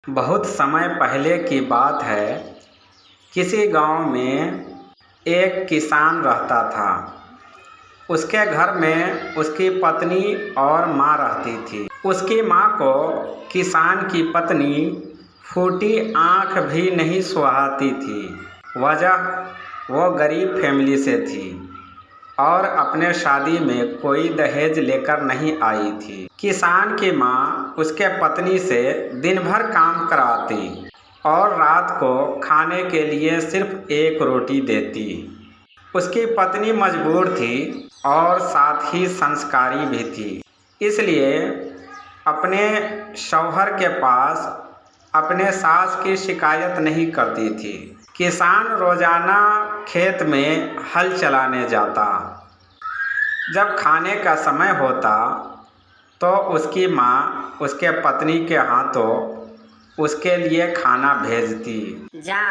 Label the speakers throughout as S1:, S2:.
S1: बहुत समय पहले की बात है। किसी गांव में एक किसान रहता था। उसके घर में उसकी पत्नी और माँ रहती थी। उसकी माँ को किसान की पत्नी फूटी आँख भी नहीं सुहाती थी। वजह वो गरीब फैमिली से थी और अपने शादी में कोई दहेज लेकर नहीं आई थी। किसान की माँ उसके पत्नी से दिन भर काम कराती और रात को खाने के लिए सिर्फ एक रोटी देती। उसकी पत्नी मजबूर थी और साथ ही संस्कारी भी थी, इसलिए अपने शौहर के पास अपने सास की शिकायत नहीं करती थी। किसान रोजाना खेत में हल चलाने जाता। जब खाने का समय होता तो उसकी माँ उसके पत्नी के हाथों उसके लिए खाना भेजती।
S2: जा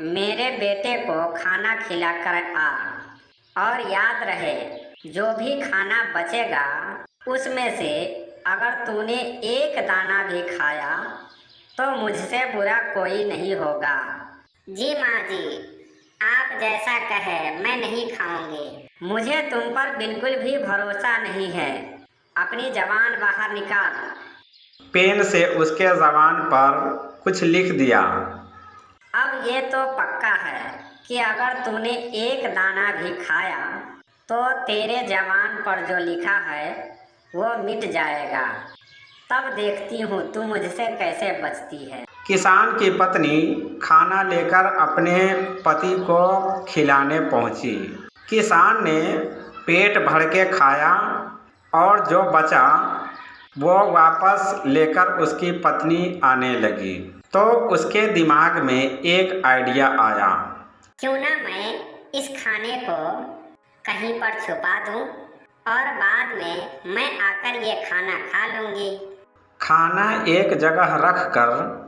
S2: मेरे बेटे को खाना खिला कर आ, और याद रहे जो भी खाना बचेगा उसमें से अगर तूने एक दाना भी खाया तो मुझसे बुरा कोई नहीं होगा।
S3: जी माँ जी, आप जैसा कहे मैं नहीं खाऊंगी।
S2: मुझे तुम पर बिल्कुल भी भरोसा नहीं है। अपनी जबान बाहर निकाल।
S1: पेन से उसके जबान पर कुछ लिख दिया।
S2: अब ये तो पक्का है कि अगर तूने एक दाना भी खाया तो तेरे जबान पर जो लिखा है वो मिट जाएगा। तब देखती हूँ तू मुझसे कैसे बचती है।
S1: किसान की पत्नी खाना लेकर अपने पति को खिलाने पहुंची। किसान ने पेट भर के खाया और जो बचा वो वापस लेकर उसकी पत्नी आने लगी तो उसके दिमाग में एक आइडिया आया।
S3: क्यों ना मैं इस खाने को कहीं पर छुपा दूं और बाद में मैं आकर ये खाना खा लूंगी।
S1: खाना एक जगह रख कर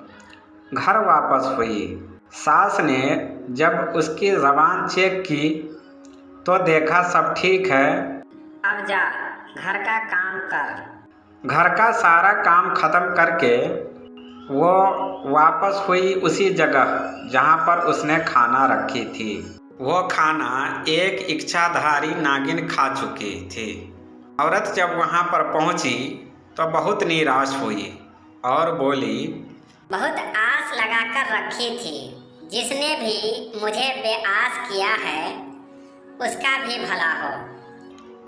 S1: घर वापस हुई। सास ने जब उसकी जबान चेक की तो देखा सब ठीक है।
S2: अब जा घर का काम कर।
S1: घर का सारा काम खत्म करके वो वापस हुई उसी जगह जहाँ पर उसने खाना रखी थी। वो खाना एक इच्छाधारी नागिन खा चुकी थी। औरत जब वहाँ पर पहुँची तो बहुत निराश हुई और बोली,
S3: बहुत आस लगाकर रखी थी। जिसने भी मुझे बेआस किया है उसका भी भला हो।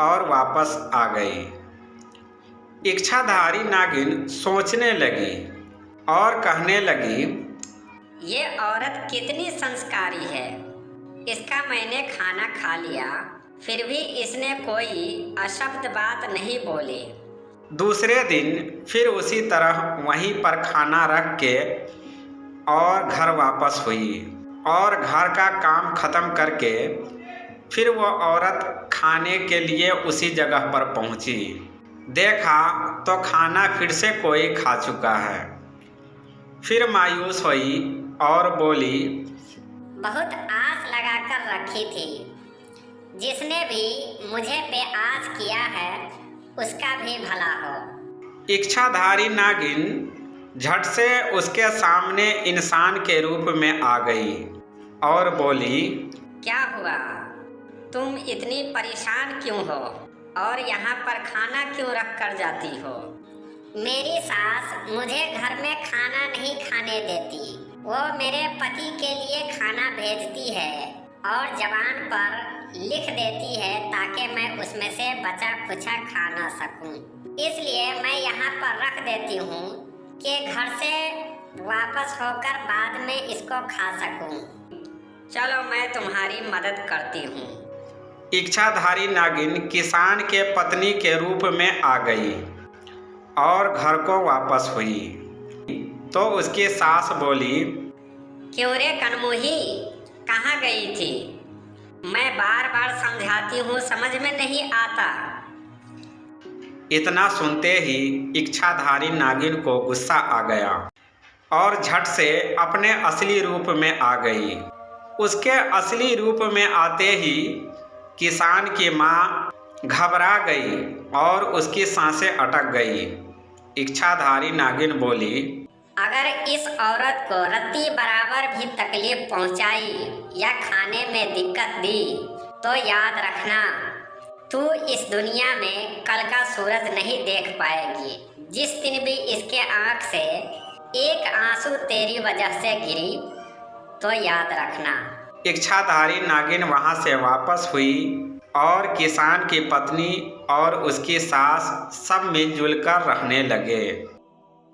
S1: और वापस आ गई। इच्छाधारी नागिन सोचने लगी और कहने लगी,
S2: ये औरत कितनी संस्कारी है। इसका मैंने खाना खा लिया फिर भी इसने कोई अशब्द बात नहीं बोली।
S1: दूसरे दिन फिर उसी तरह वहीं पर खाना रख के और घर वापस हुई और घर का काम खत्म करके फिर वो औरत खाने के लिए उसी जगह पर पहुंची। देखा तो खाना फिर से कोई खा चुका है। फिर मायूस हुई और बोली,
S3: बहुत आस लगाकर रखी थी। जिसने भी मुझे बेआस किया है उसका भी भला हो।
S1: इच्छाधारी नागिन झट से उसके सामने इंसान के रूप में आ गई और बोली,
S2: क्या हुआ? तुम इतनी परेशान क्यों हो और यहाँ पर खाना क्यों रख कर जाती हो?
S3: मेरी सास मुझे घर में खाना नहीं खाने देती। वो मेरे पति के लिए खाना भेजती है और जबान पर लिख देती है ताकि मैं उसमें से बचा खुचा खा ना सकूं। इसलिए मैं यहाँ पर रख देती हूँ कि घर से वापस होकर बाद में इसको खा सकूं।
S2: चलो मैं तुम्हारी मदद करती हूँ।
S1: इच्छाधारी नागिन किसान के पत्नी के रूप में आ गई और घर को वापस हुई तो उसकी सास बोली,
S2: क्यों रे कनमुही, कहाँ गई थी? मैं बार बार समझाती हूँ समझ में नहीं आता।
S1: इतना सुनते ही इच्छाधारी नागिन को गुस्सा आ गया और झट से अपने असली रूप में आ गई। उसके असली रूप में आते ही किसान की माँ घबरा गई और उसकी सांसें अटक गई। इच्छाधारी नागिन बोली,
S3: अगर इस औरत को रत्ती बराबर भी तकलीफ पहुंचाई या खाने में दिक्कत दी तो याद रखना, तू इस दुनिया में कल का सूरज नहीं देख पाएगी। जिस दिन भी इसके आँख से एक आंसू तेरी वजह से गिरी तो याद रखना।
S1: इच्छाधारी नागिन वहाँ से वापस हुई और किसान की पत्नी और उसकी सास सब मिलजुल कर रहने लगे।